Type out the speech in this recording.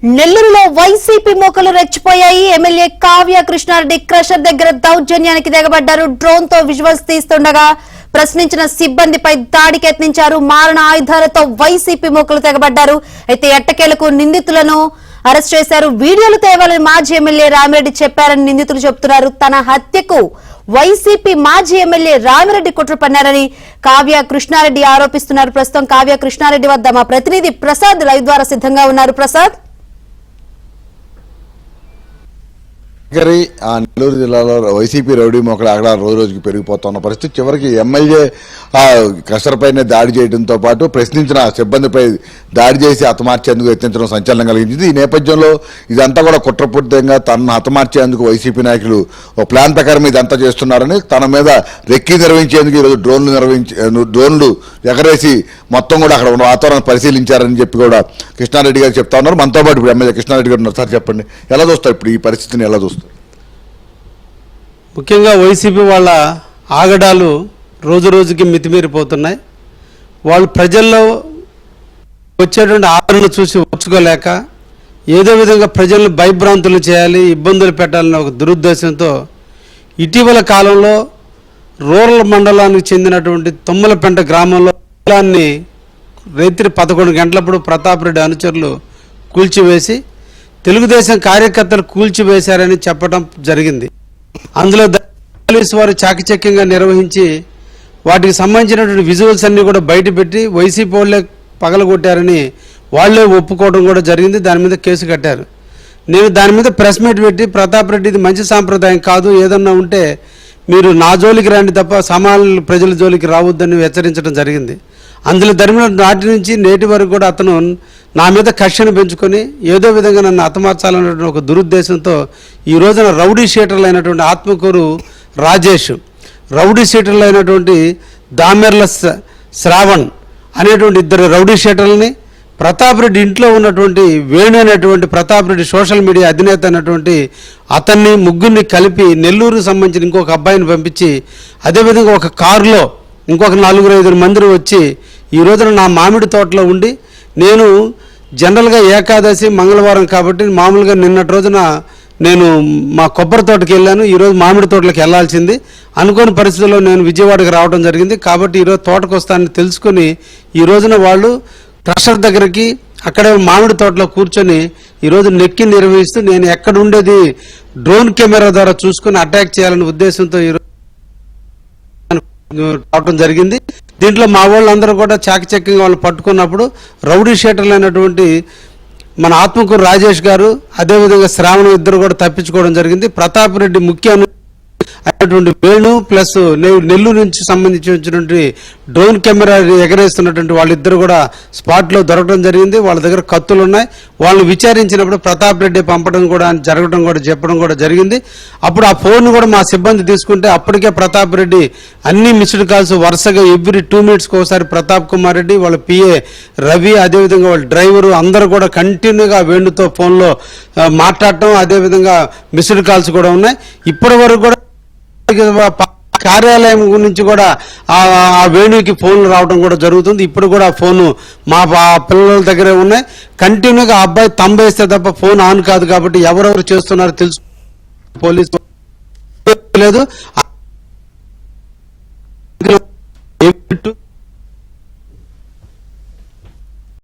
నెల్లూరులో వైసీపీ మోకలు రెచ్చిపోయాయి. ఎమ్మెల్యే కావ్య కృష్ణారెడ్డి క్రషర్ దగ్గర దౌర్జన్యానికి దిగబడ్డారు. డ్రోన్ తో విజువల్స్ తీస్తుండగా ప్రశ్నించిన సిబ్బందిపై దాడికి యత్నించారు. మారణ ఆయుధాలతో వైసీపీ మోకలు తెగబడ్డారు. అయితే ఎట్టకేలకు నిందితులను అరెస్ట్ చేశారు. వీడియోలు తేవాలని మాజీ ఎమ్మెల్యే రామిరెడ్డి చెప్పారని నిందితులు చెబుతున్నారు. తన హత్యకు వైసీపీ మాజీ ఎమ్మెల్యే రామిరెడ్డి కుట్ర పన్నారని కావ్య కృష్ణారెడ్డి ఆరోపిస్తున్నారు. ప్రస్తుతం కావ్య కృష్ణారెడ్డి వద్ద మా ప్రతినిధి ప్రసాద్ లైవ్ ద్వారా సిద్ధంగా ఉన్నారు. ప్రసాద్, నెల్లూరు జిల్లాలో వైసీపీ రౌడీ మొక్కలు అక్కడ రోజు రోజుకి పెరిగిపోతున్న పరిస్థితి. చివరికి ఎమ్మెల్యే కసరపైనే దాడి చేయడంతో పాటు ప్రశ్నించిన సిబ్బందిపై దాడి చేసి హతమార్చేందుకు యత్నించడం సంచలనం కలిగించింది. ఈ నేపథ్యంలో ఇదంతా కూడా కుట్రపూరితంగా తనను హతమార్చేందుకు వైసీపీ నాయకులు ఒక ప్లాన్ ప్రకారం ఇదంతా చేస్తున్నారని, తన మీద రెక్కి నిర్వహించేందుకు ఈరోజు డ్రోన్లు ఎగరేసి మొత్తం కూడా అక్కడ ఉన్న వాతావరణం పరిశీలించారని చెప్పి కూడా కృష్ణారెడ్డి గారు చెప్తా ఉన్నారు. మనతో పాటు ఇప్పుడు ఎమ్మెల్యే కృష్ణారెడ్డి గారు ఉన్నారు. సార్ చెప్పండి, ఎలా చూస్తారు ఇప్పుడు ఈ పరిస్థితిని, ఎలా చూస్తారు? ముఖ్యంగా వైసీపీ వాళ్ళ ఆగడాలు రోజు రోజుకి మితిమీరిపోతున్నాయి. వాళ్ళు ప్రజల్లో వచ్చేటువంటి ఆదరణ చూసి ఓర్చుకోలేక ఏదో విధంగా ప్రజలను భయభ్రాంతులు చేయాలి, ఇబ్బందులు పెట్టాలనే ఒక దురుద్దేశంతో ఇటీవల కాలంలో రూరల్ మండలానికి చెందినటువంటి తుమ్మలపెంట గ్రామంలో రాత్రి 11 గంటలప్పుడు ప్రతాప్ రెడ్డి అనుచరులు కూల్చివేసి తెలుగుదేశం కార్యకర్తలు కూల్చివేశారని చెప్పడం జరిగింది. అందులో పోలీసు వారు చాకచక్యంగా నిర్వహించి వాటికి సంబంధించినటువంటి విజువల్స్ అన్ని కూడా బయటపెట్టి వైసీపీ వాళ్ళే పగలగొట్టారని వాళ్లే ఒప్పుకోవడం కూడా జరిగింది. దాని మీద కేసు కట్టారు. నేను దాని మీద ప్రెస్ మీట్ పెట్టి ప్రతాప్ రెడ్డి ఇది మంచి సాంప్రదాయం కాదు, ఏదన్నా ఉంటే మీరు నా జోలికి రండి తప్ప సామాన్య ప్రజల జోలికి రావద్దని హెచ్చరించడం జరిగింది. అందులో ధర్మ నాటి నుంచి నేటి వరకు కూడా అతను నా మీద కక్షను పెంచుకొని ఏదో విధంగా నన్ను హతమార్చాలన్నటువంటి ఒక దురుద్దేశంతో ఈ రోజున రౌడీ షీటర్లు అయినటువంటి ఆత్మకూరు రాజేష్, రౌడీ షీటర్లు అయినటువంటి దామెర్ల శ్రావణ్ అనేటువంటి ఇద్దరు రౌడీ షీటర్లని, ప్రతాప్ రెడ్డి ఇంట్లో ఉన్నటువంటి వేణు అనేటువంటి ప్రతాప్ రెడ్డి సోషల్ మీడియా అధినేత అయినటువంటి అతన్ని ముగ్గురిని కలిపి నెల్లూరుకు సంబంధించిన ఇంకొక అబ్బాయిని పంపించి అదేవిధంగా ఒక కారులో ఇంకొక 4-5 మంది వచ్చి ఈ రోజున నా మామిడి తోటలో ఉండి, నేను జనరల్గా ఏకాదశి మంగళవారం కాబట్టి మామూలుగా నిన్నటి రోజున నేను మా కొబ్బరి తోటకి వెళ్ళాను, ఈరోజు మామిడి తోటలకు వెళ్లాల్సింది అనుకోని పరిస్థితుల్లో నేను విజయవాడకి రావడం జరిగింది. కాబట్టి ఈరోజు తోటకు వస్తానని తెలుసుకొని ఈ రోజున వాళ్ళు క్రషర్ దగ్గరికి అక్కడే మామిడి తోటలో కూర్చొని ఈరోజు నెక్కి నిర్వహిస్తూ నేను ఎక్కడ ఉండేది డ్రోన్ కెమెరా ద్వారా చూసుకుని అటాక్ చేయాలనే ఉద్దేశంతో ఈరోజు రావడం జరిగింది. దీంట్లో మా వాళ్ళందరూ కూడా చాకచక్యంగా వాళ్ళు పట్టుకున్నప్పుడు రౌడీ షీటర్లు అయినటువంటి మన ఆత్మకూరు రాజేష్ గారు అదేవిధంగా శ్రావణ్ ఇద్దరు కూడా తప్పించుకోవడం జరిగింది. ప్రతాప్ రెడ్డి ముఖ్య అయినటువంటి వేణు ప్లస్ నెల్లూరు నుంచి సంబంధించినటువంటి డ్రోన్ కెమెరా ఎగరేస్తున్నటువంటి వాళ్ళిద్దరు కూడా స్పాట్లో దొరకడం జరిగింది. వాళ్ళ దగ్గర కత్తులు ఉన్నాయి. వాళ్ళని విచారించినప్పుడు ప్రతాప్ రెడ్డి పంపడం కూడా జరగడం కూడా చెప్పడం కూడా జరిగింది. అప్పుడు ఆ ఫోన్ కూడా మా సిబ్బంది తీసుకుంటే అప్పటికే ప్రతాప్ రెడ్డి అన్ని మిస్డ్ కాల్స్ వరుసగా ఎవ్రీ 2 మినిట్స్కి ఒకసారి ప్రతాప్ కుమార్ రెడ్డి, వాళ్ళ పిఏ రవి, అదేవిధంగా వాళ్ళ డ్రైవరు అందరూ కూడా కంటిన్యూగా వేణుతో ఫోన్లో మాట్లాడటం, అదేవిధంగా మిస్డ్ కాల్స్ కూడా ఉన్నాయి. ఇప్పటి వరకు కూడా కార్యాలయం గురించి కూడా ఆ వేణుకి ఫోన్లు రావడం కూడా జరుగుతుంది. ఇప్పుడు కూడా ఫోను మా పిల్లల దగ్గరే ఉన్నాయి. కంటిన్యూగా ఆ అబ్బాయి తంబేస్తే తప్ప ఫోన్ ఆన్ కాదు. కాబట్టి ఎవరెవరు చేస్తున్నారో తెలుసు పోలీసు లేదు.